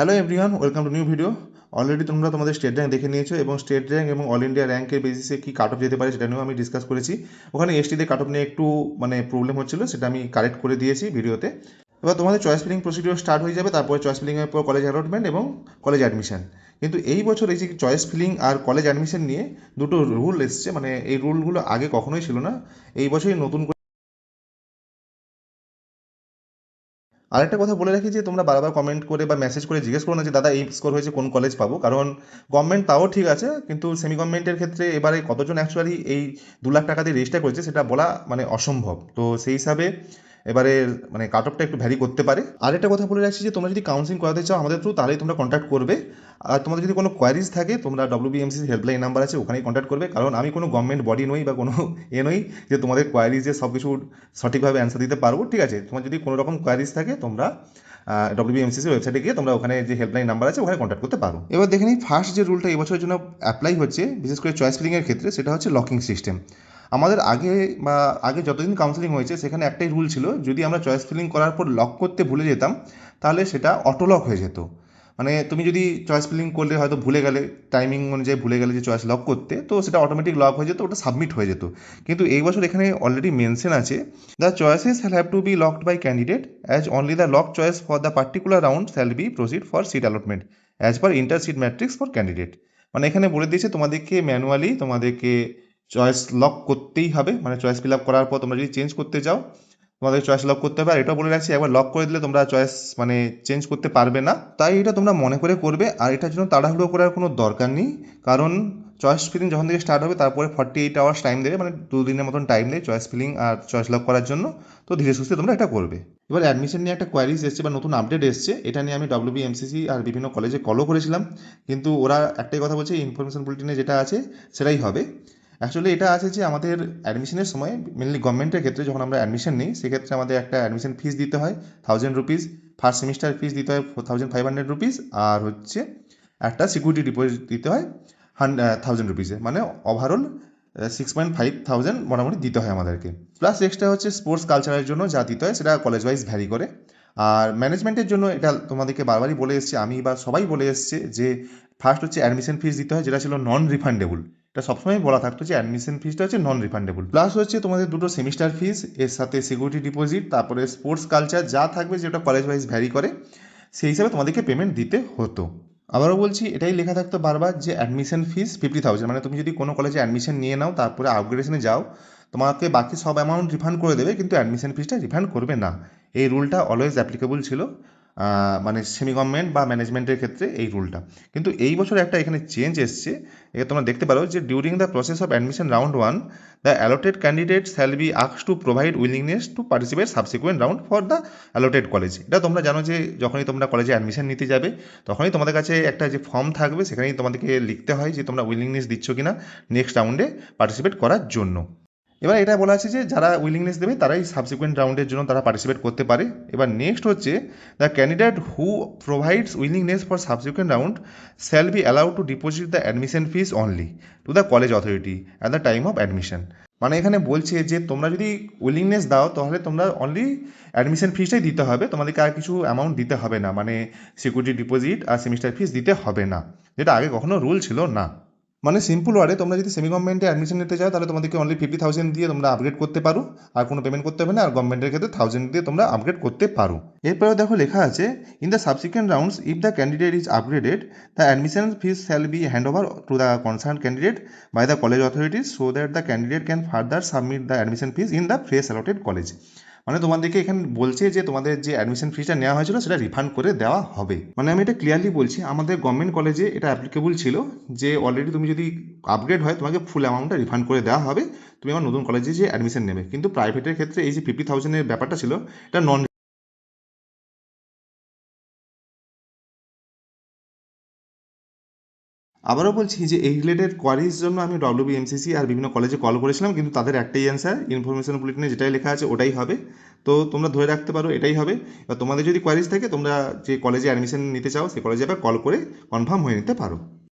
Hello everyone, welcome to new video. Already তোমরা তোমাদের state rank দেখে নিয়েছো এবং স্টেট র্যাঙ্ক এবং অল ইন্ডিয়া র্যাঙ্কের বেসিসে কী কাট অফ যেতে পারে সেটা নিয়েও আমি ডিসকাস করেছি। ওখানে এসটিতে কাট অফ নিয়ে একটু প্রবলেম হচ্ছিলো, সেটা আমি কারেক্ট করে দিয়েছি ভিডিওতে। এবার তোমাদের চয়েস ফিলিং প্রসিডিওর স্টার্ট হয়ে যাবে, তারপরে চয়েস ফিলিংয়ের পর কলেজ অ্যালটমেন্ট এবং কলেজ অ্যাডমিশন। কিন্তু এই বছর এই যে চয়েস ফিলিং আর কলেজ অ্যাডমিশন নিয়ে দুটো রুল এসছে, এই রুলগুলো আগে কখনোই ছিল না, এই বছরই নতুন। আরেকটা কথা বলে রাখি যে তোমরা বারবার কমেন্ট করে বা মেসেজ করে জিজ্ঞেস করো না যে দাদা এই স্কোর হয়েছে কোন কলেজ পাবো, কারণ গভর্নমেন্ট তাও ঠিক আছে, কিন্তু সেমি গভর্নমেন্টের ক্ষেত্রে এবারে কতজন অ্যাকচুয়ালি এই 2 লাখ টাকা দিয়ে রেজিস্টার করেছে সেটা বলা অসম্ভব। তো সেই হিসাবে এবারে কাট অফটা একটু ভ্যারি করতে পারে। আরেকটা কথা বলে রাখছি যে তোমরা যদি কাউন্সিলিং করাতে চাও আমাদের থ্রু, তাহলেই তোমরা কন্ট্যাক্ট করবে। আর তোমাদের যদি কোনো কোয়ারিজ থাকে তোমরা WBMCC হেল্পলাইন নাম্বার আছে, ওখানেই কন্ট্যাক্ট করবে, কারণ আমি কোনো গভর্নমেন্ট বডি নই বা কোনো নই যে তোমাদের কোয়ারিজে সব কিছু সঠিকভাবে অ্যান্সার দিতে পারবো। ঠিক আছে, তোমার যদি কোনো রকম কোয়ারিজ থাকে তোমরা WBMCCর ওয়েবসাইটে গিয়ে তোমরা ওখানে যে হেল্পলাইন নাম্বার আছে ওখানে কন্ট্যাক্ট করতে পারো। এবার দেখে নিই ফার্স্ট যে রুলটা এবছরের জন্য অ্যাপ্লাই হচ্ছে, বিশেষ করে চয়েস ফিলিংয়ের ক্ষেত্রে, সেটা হচ্ছে লকিং সিস্টেম। আমাদের আগে যতদিন কাউন্সিলিং হয়েছে সেখানে একটাই রুল ছিল, যদি আমরা চয়েস ফিলিং করার পর লক করতে ভুলে যেতাম তাহলে সেটা অটো লক হয়ে যেত। তুমি যদি চয়েস ফিলিং করলে হয়তো ভুলে গেলে, টাইমিং অনুযায়ী ভুলে গেলে যে চয়েস লক করতে, তো সেটা অটোমেটিক লক হয়ে যেত, ওটা সাবমিট হয়ে যেত। কিন্তু এই বছর এখানে অলরেডি মেনশন আছে, the choices shall have to be locked by candidate as only the locked choice for the particular round shall be proceed for seat allotment as per inter seat matrix for candidate। এখানে বলে দিয়েছে তোমাদেরকে manually তোমাদেরকে choice lock করতেই হবে, choice fill up করার পর তোমরা যদি চেঞ্জ করতে চাও তোমাদের চয়েস লক করতে হবে। আর এটাও বলে রাখছি, একবার লক করে দিলে তোমরা চয়েস চেঞ্জ করতে পারবে না, তাই এটা তোমরা মনে করে করবে। আর এটার জন্য তাড়াহুড়ো করার কোনো দরকার নেই, কারণ চয়েস ফিলিং যখন থেকে স্টার্ট হবে তারপরে 48 আওয়ার্স টাইম দেবে, 2 দিনের মতন টাইম দেয় চয়েস ফিলিং আর চয়েস লক করার জন্য। তো ধীরে সুস্থে তোমরা এটা করবে। এবার অ্যাডমিশন নিয়ে একটা কোয়ারিজ এসছে বা নতুন আপডেট এসছে, এটা নিয়ে আমি WBMCC আর বিভিন্ন কলেজে কলও করেছিলাম, কিন্তু ওরা একটাই কথা বলছে, ইনফরমেশন বুলেটিনে যেটা আছে সেটাই হবে। অ্যাকচুয়ালি এটা আছে যে আমাদের অ্যাডমিশনের সময় মেনলি গভর্নমেন্টের ক্ষেত্রে যখন আমরা অ্যাডমিশন নিই সেক্ষেত্রে আমাদের একটা অ্যাডমিশন ফিস দিতে হয় 1000 রুপিস, ফার্স্ট সেমিস্টার ফিস দিতে হয় 4500 রুপিস, আর হচ্ছে একটা সিকিউরিটি ডিপোজিট দিতে হয় 1000 রুপিসে, ওভারঅল 6,500 মোটামুটি দিতে হয় আমাদেরকে। প্লাস এক্সট্রা হচ্ছে স্পোর্টস কালচারের জন্য যা দিতে হয় সেটা কলেজ ওয়াইজ ভ্যারি করে। আর ম্যানেজমেন্টের জন্য এটা তোমাদেরকে বারবারই বলে এসেছি আমি, বা সবাই বলে এসছে যে ফার্স্ট হচ্ছে অ্যাডমিশন ফিস দিতে হয়, যেটা ছিল নন রিফান্ডেবল। এটা সবসময় বলা থাকতো যে অ্যাডমিশন ফিসটা হচ্ছে নন রিফান্ডেবল। প্লাস হচ্ছে তোমাদের দুটো সেমিস্টার ফিস, এর সাথে সিকিউরিটি ডিপোজিট, তারপরে স্পোর্টস কালচার যা থাকবে যেটা কলেজ ওয়াইজ ভ্যারি করে, সেই হিসাবে তোমাদেরকে পেমেন্ট দিতে হতো। আবারও বলছি, এটাই লেখা থাকতো বারবার যে অ্যাডমিশন ফিস 50,000, তুমি যদি কোনো কলেজে অ্যাডমিশন নিয়ে নাও তারপরে আপগ্রেডেশনে যাও, তোমাকে বাকি সব অ্যামাউন্ট রিফান্ড করে দেবে, কিন্তু অ্যাডমিশন ফিসটা রিফান্ড করবে না। এই রুলটা অলওয়েজ অ্যাপ্লিকেবল ছিল সেমি গভর্নমেন্ট বা ম্যানেজমেন্টের ক্ষেত্রে এই রুলটা। কিন্তু এই বছর একটা এখানে চেঞ্জ এসছে, এটা তোমরা দেখতে পারো যে during the process of admission round 1 the allotted candidate shall be asked to provide willingness to participate subsequent round for the allotted college. এটা তোমরা জানো যে যখনই তোমরা কলেজে অ্যাডমিশন নিতে যাবে তখনই তোমাদের কাছে একটা যে ফর্ম থাকবে সেখানেই তোমাদেরকে লিখতে হয় যে তোমরা উইলিংনেস দিচ্ছ কিনা নেক্সট রাউন্ডে পার্টিসিপেট করার জন্য। এবার এটা বলা আছে যে যারা উইলিংনেস দেবে তারাই সাবসিকুয়েন্ট রাউন্ডের জন্য তারা পার্টিসিপেট করতে পারে। এবার নেক্সট হচ্ছে, the candidate who provides willingness for subsequent round shall be allowed to deposit the admission fees only to the college authority at the time of admission. এখানে বলছে যে তোমরা যদি উইলিংনেস দাও তাহলে তোমরা অনলি অ্যাডমিশন ফিসটাই দিতে হবে, তোমাদেরকে আর কিছু অ্যামাউন্ট দিতে হবে না, সিকিউরিটি ডিপোজিট আর সেমিস্টার ফিস দিতে হবে না, যেটা আগে কখনো রুল ছিল না। সিম্পল ওয়ার্ডে, তোমরা যদি সেমি গভর্নমেন্টে অ্যাডমিশন নিতে চাও তাহলে তোমাদেরকে অনলি 50,000 দিয়ে তোমরা আপগ্রেড করতে পারো, আর কোনো পেমেন্ট করতে হবে না। আর গভর্নমেন্টের ক্ষেত্রে 1000 দিয়ে তোমরা আপগ্রেড করতে পারো। এরপরেও দেখো লেখা আছে, in the subsequent rounds if the candidate is upgraded the admission fees shall be hand over to the concern candidate by the college authorities so that the candidate can further submit the admission fees in the fresh allotted college. তোমাদেরকে এখানে বলছে যে তোমাদের যে admission ফিসটা নেওয়া হয়েছিল সেটা refund করে দেওয়া হবে। আমি এটা ক্লিয়ারলি বলছি, আমাদের গভর্নমেন্ট কলেজে এটা অ্যাপ্লিকেবল ছিল যে অলরেডি তুমি যদি আপগ্রেড হয় তোমাকে ফুল অ্যামাউন্টটা রিফান্ড করে দেওয়া হবে, তুমি আমার নতুন কলেজে যে অ্যাডমিশন নেবে। কিন্তু প্রাইভেটের ক্ষেত্রে এই যে 50,000-এর ব্যাপারটা ছিল, এটা নন। আবারও বলছি যে এই রিলেটেড কোয়ারিজ জন্য আমি WBMCC আর বিভিন্ন কলেজে কল করেছিলাম, কিন্তু তাদের একটাই অ্যান্সার, ইনফরমেশন বুলেটিনে যেটাই লেখা আছে ওটাই হবে। তো তোমরা ধরে রাখতে পারো এটাই হবে। এবার তোমাদের যদি কোয়ারিজ থাকে তোমরা যে কলেজে অ্যাডমিশন নিতে চাও সেই কলেজে আবার কল করে কনফার্ম হয়ে নিতে পারো।